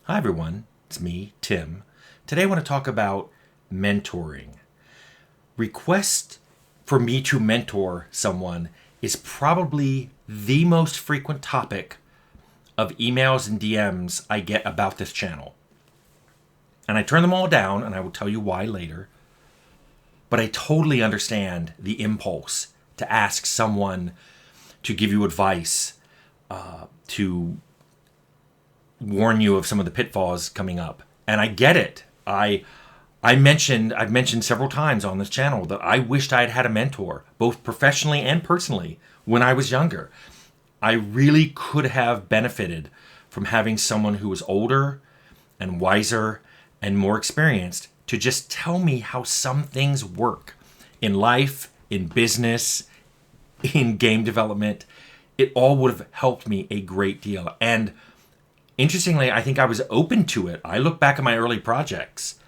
Hi everyone, it's me, Tim. Today I want to talk about mentoring. Request for me to mentor someone is probably the most frequent topic of emails and DMs I get about this channel. And I turn them all down, and I will tell you why later. But I totally understand the impulse to ask someone to give you advice, to warn you of some of the pitfalls coming up. And I get it. I've mentioned several times on this channel that I wished I had had a mentor, both professionally and personally, when I was younger. I really could have benefited from having someone who was older and wiser and more experienced to just tell me how some things work in life, in business, in game development. It all would have helped me a great deal. And interestingly, I think I was open to it. I look back at my early projects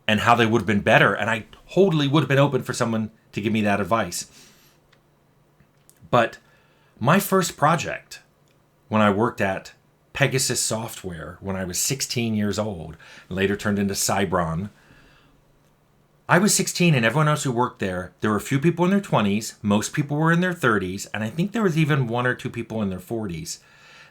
and how they would have been better, and I totally would have been open for someone to give me that advice. But my first project, when I worked at Pegasus Software when I was 16 years old, later turned into Cybron, I was 16 and everyone else who worked there were a few people in their 20s, most people were in their 30s, and I think there was even one or two people in their 40s.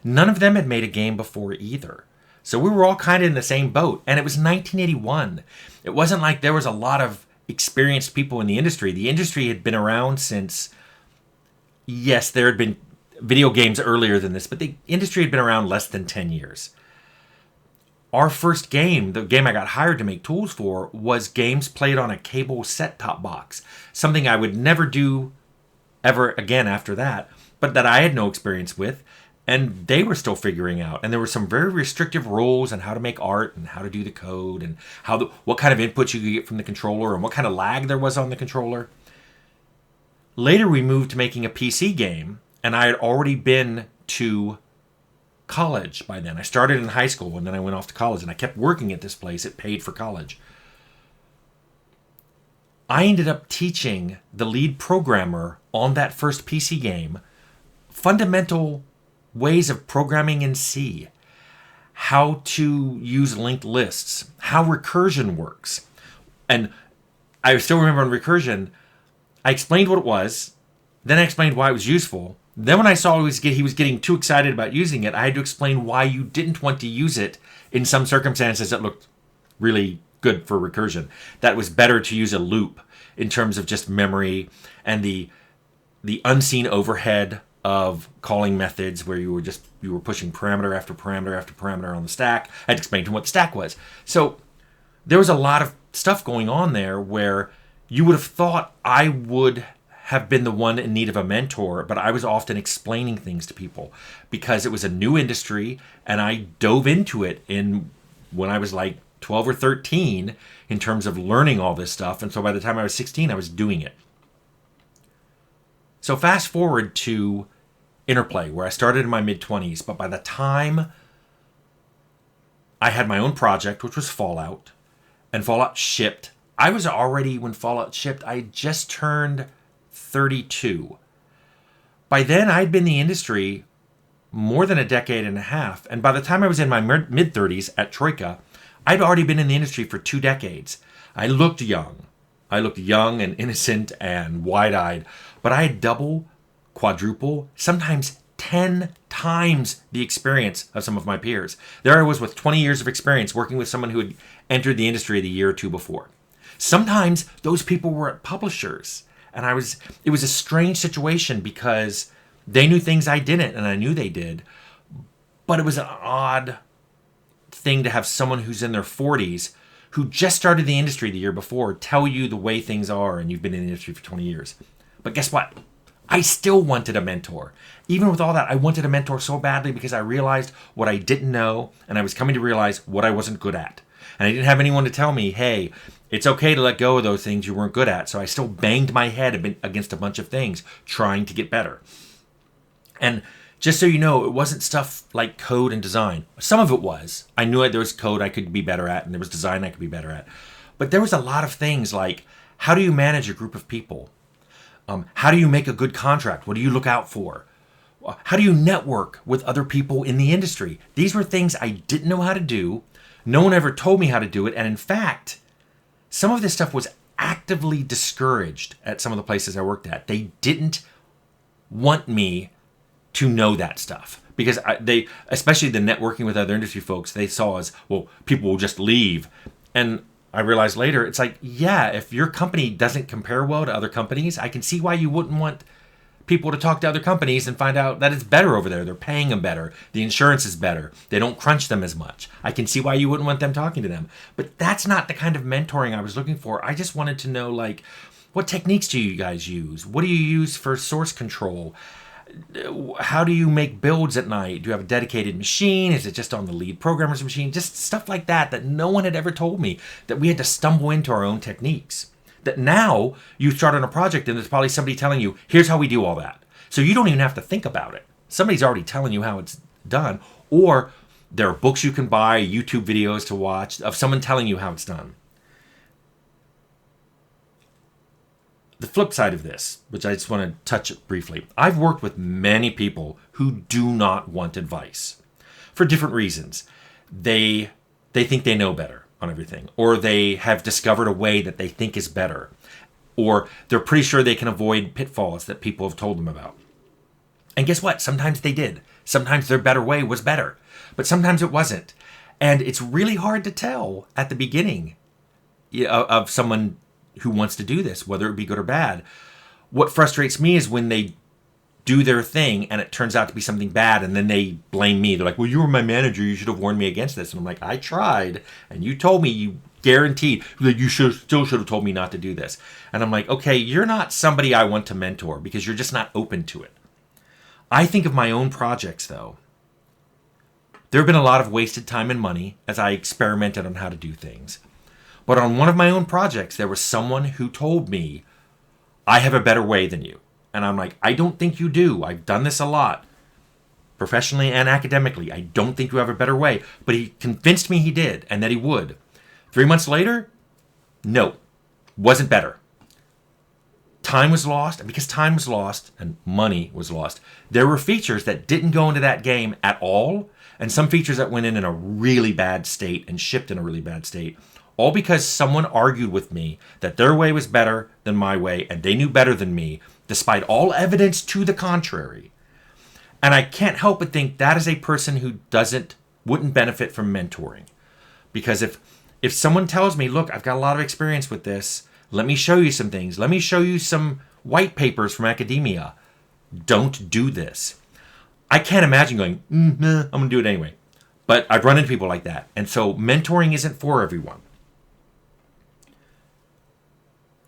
None of them had made a game before either. So we were all kind of in the same boat. And it was 1981. It wasn't like there was a lot of experienced people in the industry. The industry had been around since, yes, there had been video games earlier than this, but the industry had been around less than 10 years. Our first game, the game I got hired to make tools for, was games played on a cable set-top box. Something I would never do ever again after that, but that I had no experience with. And they were still figuring out. And there were some very restrictive rules on how to make art and how to do the code and what kind of inputs you could get from the controller and what kind of lag there was on the controller. Later, we moved to making a PC game, and I had already been to college by then. I started in high school, and then I went off to college, and I kept working at this place. It paid for college. I ended up teaching the lead programmer on that first PC game fundamental ways of programming in C, how to use linked lists, how recursion works. And I still remember on recursion, I explained what it was, then I explained why it was useful. Then when I saw he was getting too excited about using it, I had to explain why you didn't want to use it in some circumstances that looked really good for recursion. That was better to use a loop in terms of just memory and the unseen overhead of calling methods where you were pushing parameter after parameter after parameter on the stack. I had to explain to him what the stack was. So there was a lot of stuff going on there where you would have thought I would have been the one in need of a mentor, but I was often explaining things to people because it was a new industry and I dove into it when I was like 12 or 13 in terms of learning all this stuff. And so by the time I was 16, I was doing it. So fast forward to Interplay, where I started in my mid-20s, but by the time I had my own project, which was Fallout, and Fallout shipped, when Fallout shipped, I had just turned 32. By then, I'd been in the industry more than a decade and a half, and by the time I was in my mid-30s at Troika, I'd already been in the industry for 2 decades. I looked young. I looked young and innocent and wide-eyed, but I had double, quadruple, sometimes 10 times the experience of some of my peers. There I was with 20 years of experience working with someone who had entered the industry the year or two before. Sometimes those people were at publishers, and it was a strange situation because they knew things I didn't, and I knew they did, but it was an odd thing to have someone who's in their 40s who just started the industry the year before tell you the way things are, and you've been in the industry for 20 years. But guess what? I still wanted a mentor. Even with all that, I wanted a mentor so badly because I realized what I didn't know, and I was coming to realize what I wasn't good at. And I didn't have anyone to tell me, hey, it's okay to let go of those things you weren't good at. So I still banged my head against a bunch of things trying to get better. And just so you know, it wasn't stuff like code and design. Some of it was. I knew there was code I could be better at, and there was design I could be better at. But there was a lot of things like, how do you manage a group of people? How do you make a good contract? What do you look out for? How do you network with other people in the industry? These were things I didn't know how to do. No one ever told me how to do it. And in fact, some of this stuff was actively discouraged at some of the places I worked at. They didn't want me to know that stuff because they, especially the networking with other industry folks, they saw as, well, people will just leave. And I realized later, it's like, yeah, if your company doesn't compare well to other companies, I can see why you wouldn't want people to talk to other companies and find out that it's better over there. They're paying them better. The insurance is better. They don't crunch them as much. I can see why you wouldn't want them talking to them. But that's not the kind of mentoring I was looking for. I just wanted to know, like, what techniques do you guys use? What do you use for source control? How do you make builds at night? Do you have a dedicated machine? Is it just on the lead programmer's machine? Just stuff like that no one had ever told me, that we had to stumble into our own techniques. That now you start on a project and there's probably somebody telling you, here's how we do all that. So you don't even have to think about it. Somebody's already telling you how it's done. Or there are books you can buy, YouTube videos to watch of someone telling you how it's done. The flip side of this, which I just want to touch briefly, I've worked with many people who do not want advice for different reasons. They think they know better on everything, or they have discovered a way that they think is better, or they're pretty sure they can avoid pitfalls that people have told them about. And guess what? Sometimes they did. Sometimes their better way was better, but sometimes it wasn't. And it's really hard to tell at the beginning of someone who wants to do this, whether it be good or bad. What frustrates me is when they do their thing and it turns out to be something bad and then they blame me. They're like, well, you were my manager. You should have warned me against this. And I'm like, I tried and you told me, you guaranteed that you still should have told me not to do this. And I'm like, okay, you're not somebody I want to mentor because you're just not open to it. I think of my own projects though. There have been a lot of wasted time and money as I experimented on how to do things. But on one of my own projects, there was someone who told me, I have a better way than you. And I'm like, I don't think you do. I've done this a lot, professionally and academically. I don't think you have a better way. But he convinced me he did and that he would. 3 months later, no, wasn't better. Time was lost. And because time was lost and money was lost, there were features that didn't go into that game at all. And some features that went in a really bad state and shipped in a really bad state. All because someone argued with me that their way was better than my way and they knew better than me, despite all evidence to the contrary. And I can't help but think that is a person who wouldn't benefit from mentoring. Because if someone tells me, look, I've got a lot of experience with this, let me show you some things, let me show you some white papers from academia, don't do this. I can't imagine going, nah, I'm going to do it anyway. But I've run into people like that. And so mentoring isn't for everyone.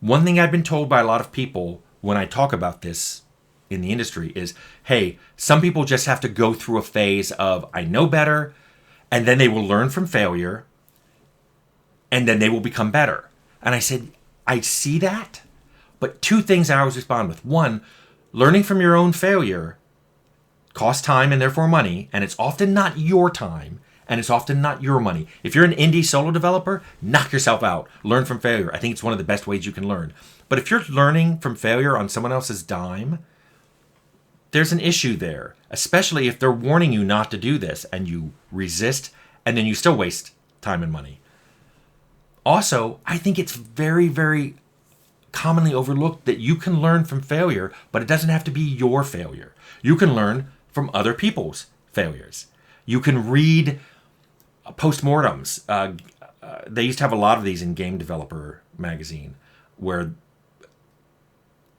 One thing I've been told by a lot of people when I talk about this in the industry is, hey, some people just have to go through a phase of, I know better, and then they will learn from failure, and then they will become better. And I said, I see that, but two things I always respond with. One, learning from your own failure costs time and therefore money, and it's often not your time. And it's often not your money. If you're an indie solo developer, knock yourself out. Learn from failure. I think it's one of the best ways you can learn. But if you're learning from failure on someone else's dime, there's an issue there. Especially if they're warning you not to do this and you resist and then you still waste time and money. Also, I think it's very, very commonly overlooked that you can learn from failure, but it doesn't have to be your failure. You can learn from other people's failures. You can read postmortems. They used to have a lot of these in Game Developer magazine where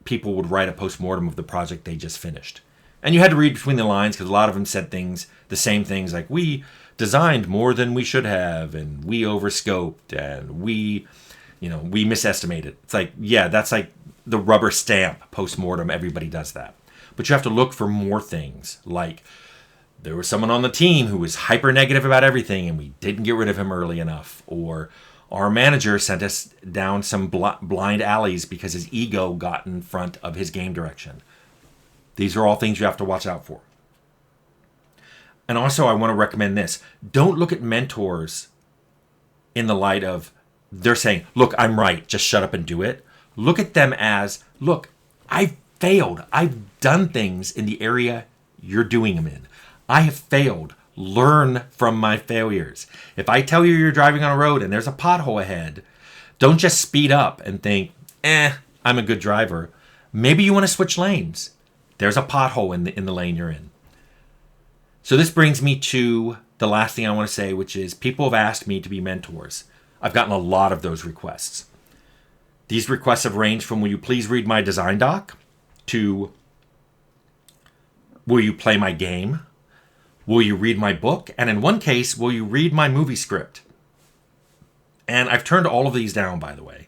people would write a postmortem of the project they just finished. And you had to read between the lines because a lot of them said the same things like, we designed more than we should have, and we overscoped, and we misestimated. It's like, yeah, that's like the rubber stamp postmortem. Everybody does that. But you have to look for more things like, there was someone on the team who was hyper negative about everything and we didn't get rid of him early enough. Or our manager sent us down some blind alleys because his ego got in front of his game direction. These are all things you have to watch out for. And also I want to recommend this. Don't look at mentors in the light of they're saying, look, I'm right, just shut up and do it. Look at them as, look, I've failed. I've done things in the area you're doing them in. I have failed. Learn from my failures. If I tell you you're driving on a road and there's a pothole ahead, don't just speed up and think, I'm a good driver. Maybe you want to switch lanes. There's a pothole in the lane you're in. So this brings me to the last thing I want to say, which is people have asked me to be mentors. I've gotten a lot of those requests. These requests have ranged from, will you please read my design doc, to will you play my game? Will you read my book? And in one case, will you read my movie script? And I've turned all of these down, by the way.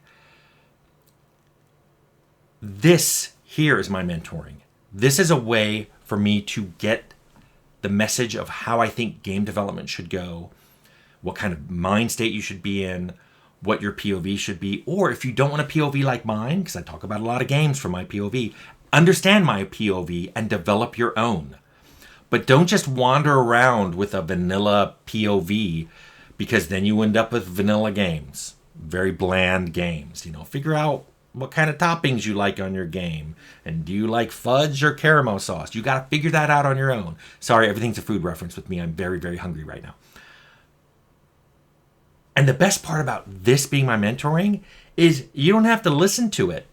This here is my mentoring. This is a way for me to get the message of how I think game development should go, what kind of mind state you should be in, what your POV should be, or if you don't want a POV like mine, because I talk about a lot of games from my POV, understand my POV and develop your own. But don't just wander around with a vanilla POV, because then you end up with vanilla games, very bland games. Figure out what kind of toppings you like on your game. And do you like fudge or caramel sauce? You got to figure that out on your own. Sorry, everything's a food reference with me. I'm very, very hungry right now. And the best part about this being my mentoring is you don't have to listen to it.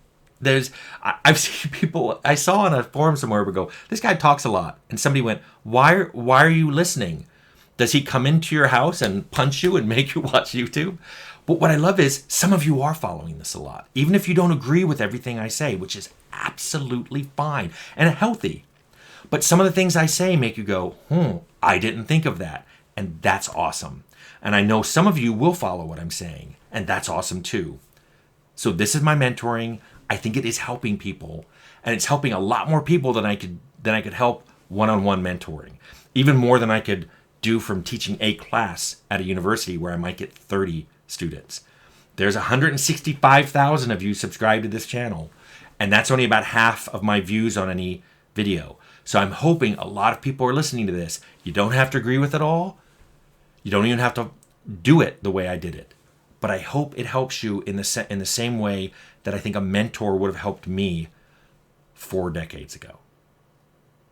I've seen people, I saw on a forum somewhere where go, this guy talks a lot. And somebody went, why are you listening? Does he come into your house and punch you and make you watch YouTube? But what I love is some of you are following this a lot, even if you don't agree with everything I say, which is absolutely fine and healthy. But some of the things I say make you go, I didn't think of that. And that's awesome. And I know some of you will follow what I'm saying, and that's awesome too. So this is my mentoring. I think it is helping people, and it's helping a lot more people than I could help one-on-one mentoring, even more than I could do from teaching a class at a university where I might get 30 students. There's 165,000 of you subscribed to this channel, and that's only about half of my views on any video. So I'm hoping a lot of people are listening to this. You don't have to agree with it all. You don't even have to do it the way I did it. But I hope it helps you in the same way that I think a mentor would have helped me 4 decades ago.